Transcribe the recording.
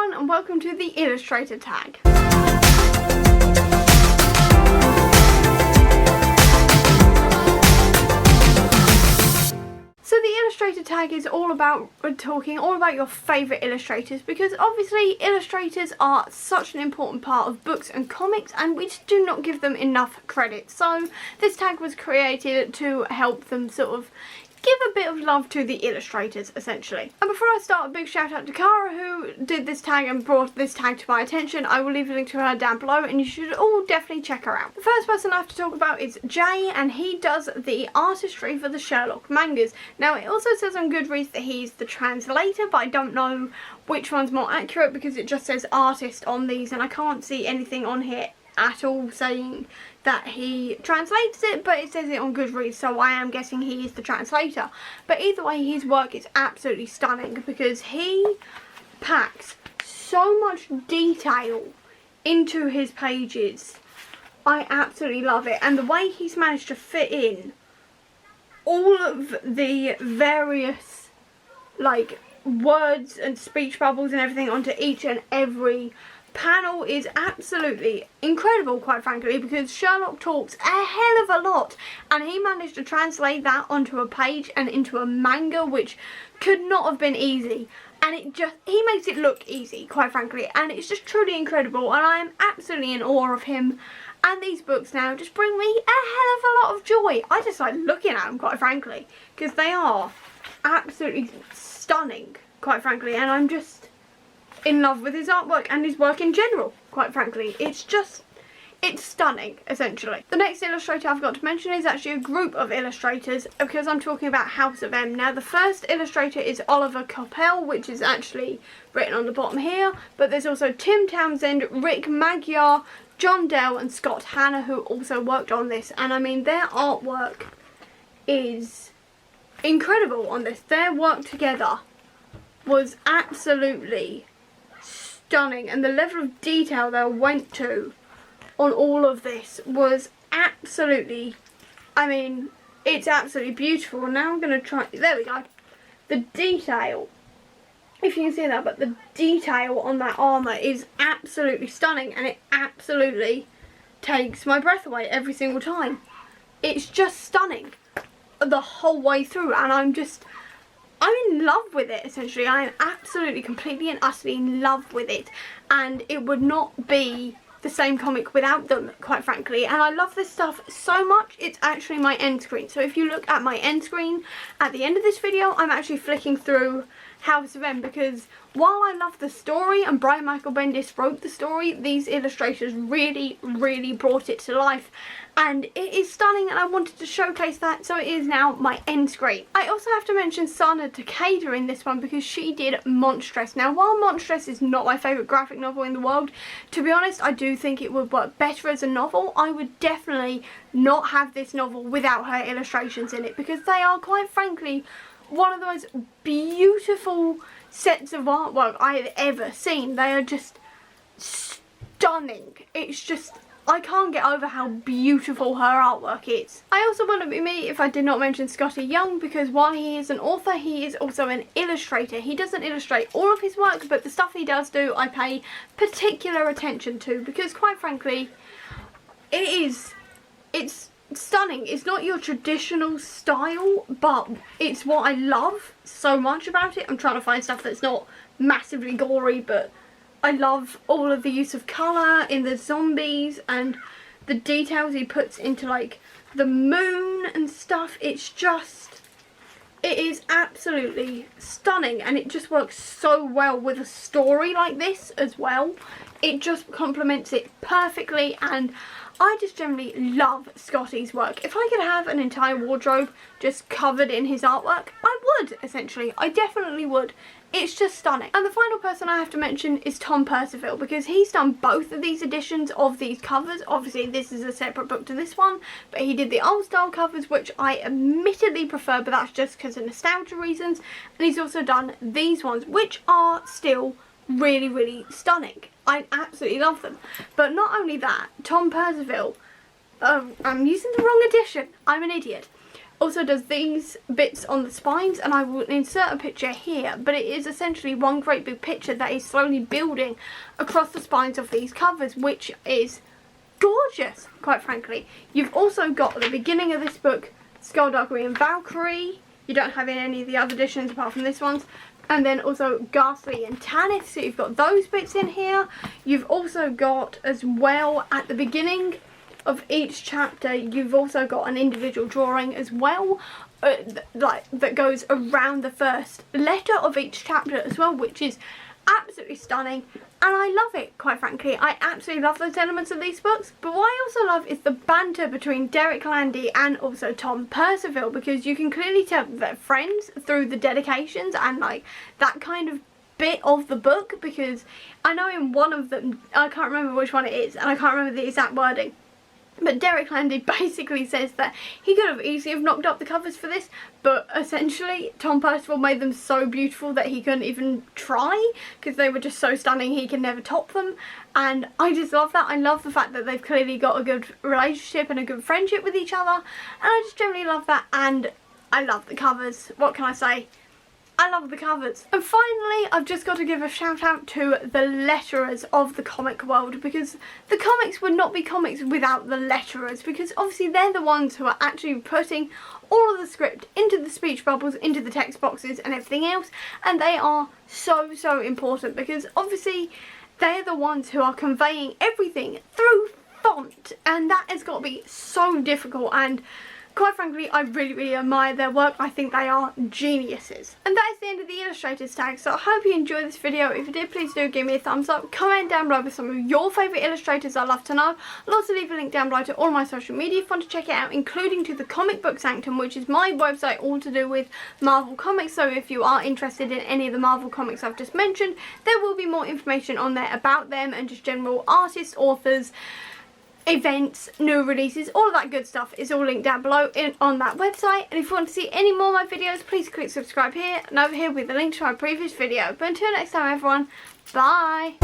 everyone and welcome to the Illustrator Tag. So the Illustrator Tag is all about talking all about your favourite illustrators, because obviously illustrators are such an important part of books and comics and we just do not give them enough credit. So this tag was created to help them sort of give a bit of love to the illustrators, essentially. And before I start, a big shout out to Cara, who did this tag and brought this tag to my attention. I will leave a link to her down below and you should all definitely check her out. The first person I have to talk about is Jay, and he does the artistry for the Sherlock mangas. Now it also says on Goodreads that he's the translator, but I don't know which one's more accurate because it just says artist on these and I can't see anything on here at all saying that he translates it, but it says it on Goodreads, so I am guessing he is the translator. But either way, his work is absolutely stunning because he packs so much detail into his pages. I absolutely love it, and the way he's managed to fit in all of the various like words and speech bubbles and everything onto each and every panel is absolutely incredible, quite frankly, because Sherlock talks a hell of a lot and he managed to translate that onto a page and into a manga, which could not have been easy, and he makes it look easy, quite frankly, and it's just truly incredible, and I am absolutely in awe of him. And these books now just bring me a hell of a lot of joy. I just like looking at them, quite frankly, because they are absolutely stunning, quite frankly, and I'm just in love with his artwork and his work in general, quite frankly. It's stunning, essentially. The next illustrator I've got to mention is actually a group of illustrators, because I'm talking about House of M. Now the first illustrator is Oliver Coppell, which is actually written on the bottom here, but there's also Tim Townsend, Rick Magyar, John Dell and Scott Hanna, who also worked on this, and I mean their artwork is incredible on this. Their work together was absolutely stunning, and the level of detail they went to on all of this was absolutely, I mean, it's absolutely beautiful. Now I'm going to try, there we go, the detail, if you can see that, but the detail on that armour is absolutely stunning, and it absolutely takes my breath away every single time. It's just stunning the whole way through, and I'm in love with it, essentially. I am absolutely, completely and utterly in love with it, and it would not be the same comic without them, quite frankly. And I love this stuff so much, it's actually my end screen. So if you look at my end screen at the end of this video, I'm actually flicking through House of M, because while I love the story and Brian Michael Bendis wrote the story, these illustrators really brought it to life, and it is stunning, and I wanted to showcase that, so it is now my end screen. I also have to mention Sana Takeda in this one because she did Monstress. Now while Monstress is not my favourite graphic novel in the world, to be honest I do think it would work better as a novel. I would definitely not have this novel without her illustrations in it, because they are, quite frankly, one of the most beautiful sets of artwork I have ever seen. They are just stunning. It's just, I can't get over how beautiful her artwork is. I also wouldn't be me if I did not mention Scotty Young, because while he is an author, he is also an illustrator. He doesn't illustrate all of his work, but the stuff he does do, I pay particular attention to, because quite frankly, it's stunning. It's not your traditional style, but it's what I love so much about it. I'm trying to find stuff that's not massively gory, but I love all of the use of colour in the zombies and the details he puts into like the moon and stuff. It is absolutely stunning, and it just works so well with a story like this as well. It just complements it perfectly, and I just generally love Scotty's work. If I could have an entire wardrobe just covered in his artwork, I would, essentially. I definitely would. It's just stunning. And the final person I have to mention is Tom Percival, because he's done both of these editions of these covers. Obviously this is a separate book to this one, but he did the old style covers, which I admittedly prefer, but that's just because of nostalgia reasons. And he's also done these ones, which are still really stunning. I absolutely love them. But not only that, Tom Percival, I'm using the wrong edition, I'm an idiot, also does these bits on the spines, and I will insert a picture here, but it is essentially one great big picture that is slowly building across the spines of these covers, which is gorgeous, quite frankly. You've also got at the beginning of this book Skullduggery and Valkyrie. You don't have in any of the other editions apart from this one's. And then also Ghastly and Tanith, so you've got those bits in here. You've also got, as well, at the beginning of each chapter, you've also got an individual drawing as well, like that goes around the first letter of each chapter as well, which is absolutely stunning, and I love it, quite frankly. I absolutely love those elements of these books. But what I also love is the banter between Derek Landy and also Tom Percival, because you can clearly tell that they're friends through the dedications and like that kind of bit of the book, because I know in one of them, I can't remember which one it is and I can't remember the exact wording, but Derek Landy basically says that he could have easily have knocked up the covers for this, but essentially Tom Percival made them so beautiful that he couldn't even try, because they were just so stunning he could never top them. And I just love that. I love the fact that they've clearly got a good relationship and a good friendship with each other, and I just generally love that, and I love the covers. What can I say? I love the covers. And finally, I've just got to give a shout out to the letterers of the comic world, because the comics would not be comics without the letterers, because obviously they're the ones who are actually putting all of the script into the speech bubbles, into the text boxes and everything else, and they are so important, because obviously they're the ones who are conveying everything through font, and that has got to be so difficult, and quite frankly, I really admire their work. I think they are geniuses. And that is the end of the Illustrators tag, so I hope you enjoyed this video. If you did, please do give me a thumbs up. Comment down below with some of your favourite illustrators. I'd love to know. I'll also leave a link down below to all my social media if you want to check it out, including to the Comic Book Sanctum, which is my website all to do with Marvel Comics. So if you are interested in any of the Marvel comics I've just mentioned, there will be more information on there about them and just general artists, authors, events, new releases, all of that good stuff is all linked down below on that website. And if you want to see any more of my videos, please click subscribe here and over here with the link to my previous video. But until next time everyone, bye!